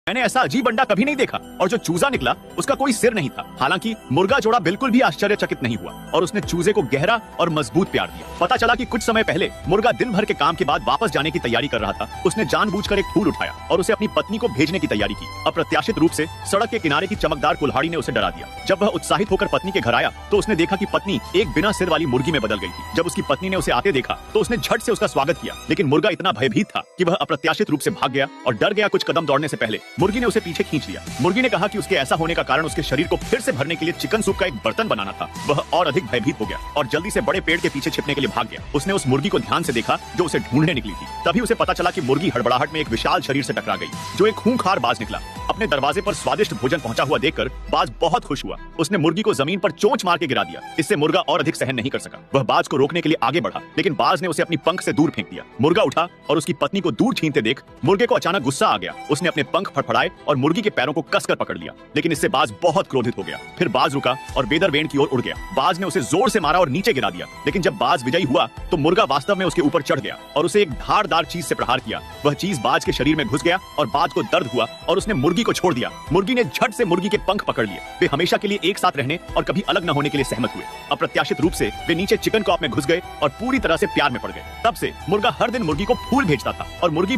मैंने ऐसा अजीब अंडा कभी नहीं देखा और जो चूजा निकला उसका कोई सिर नहीं था। हालांकि मुर्गा जोड़ा बिल्कुल भी आश्चर्यचकित नहीं हुआ और उसने चूजे को गहरा और मजबूत प्यार दिया। पता चला कि कुछ समय पहले मुर्गा दिन भर के काम के बाद वापस जाने की तैयारी कर रहा था। उसने जानबूझकर एक फूल उठाया और उसे अपनी पत्नी को भेजने की तैयारी की। अप्रत्याशित रूप से सड़क के किनारे की चमकदार कुल्हाड़ी ने उसे डरा दिया। जब वह उत्साहित होकर पत्नी के घर आया तो उसने देखा कि पत्नी एक बिना सिर वाली मुर्गी में बदल गई थी। जब उसकी पत्नी ने उसे आते देखा तो उसने झट से उसका स्वागत किया, लेकिन मुर्गा इतना भयभीत था कि वह अप्रत्याशित रूप से भाग गया और डर गया। कुछ कदम दौड़ने से पहले मुर्गी ने उसे पीछे खींच लिया। मुर्गी ने कहा कि उसके ऐसा होने का कारण उसके शरीर को फिर से भरने के लिए चिकन सूप का एक बर्तन बनाना था। वह और अधिक भयभीत हो गया और जल्दी से बड़े पेड़ के पीछे छिपने के लिए भाग गया। उसने उस मुर्गी को ध्यान से देखा जो उसे ढूंढने निकली थी। तभी उसे पता चला कि मुर्गी हड़बड़ाहट में एक विशाल शरीर से टकरा गई जो एक खूंखार बाज निकला। अपने दरवाजे पर स्वादिष्ट भोजन पहुंचा हुआ देखकर बाज बहुत खुश हुआ। उसने मुर्गी को जमीन पर चोंच मार के गिरा दिया। इससे मुर्गा और अधिक सहन नहीं कर सका। वह बाज को रोकने के लिए आगे बढ़ा, लेकिन बाज ने उसे अपनी पंख से दूर फेंक दिया। मुर्गा उठा और उसकी पत्नी को दूर छीनते देख मुर्गे को अचानक गुस्सा आ गया। उसने अपने पंख फड़फड़ाए और मुर्गी के पैरों को कसकर पकड़ लिया, लेकिन इससे बाज बहुत क्रोधित हो गया। फिर बाज रुका और बेदरवेण की ओर उड़ गया। बाज ने उसे जोर से मारा और नीचे गिरा दिया, लेकिन जब बाज विजयी हुआ तो मुर्गा वास्तव में उसके ऊपर चढ़ गया और उसे एक धारदार चीज से प्रहार किया। वह चीज बाज के शरीर में घुस गया और बाज को दर्द हुआ और उसने मुर्गी को छोड़ दिया। मुर्गी ने झट से मुर्गी के पंख पकड़ लिए। वे हमेशा के लिए एक साथ रहने और कभी अलग न होने के लिए सहमत हुए। अप्रत्याशित रूप से वे नीचे चिकन कॉप में घुस गए और पूरी तरह से प्यार में पड़ गए। तब से मुर्गा हर दिन मुर्गी को फूल भेजता था और मुर्गी भी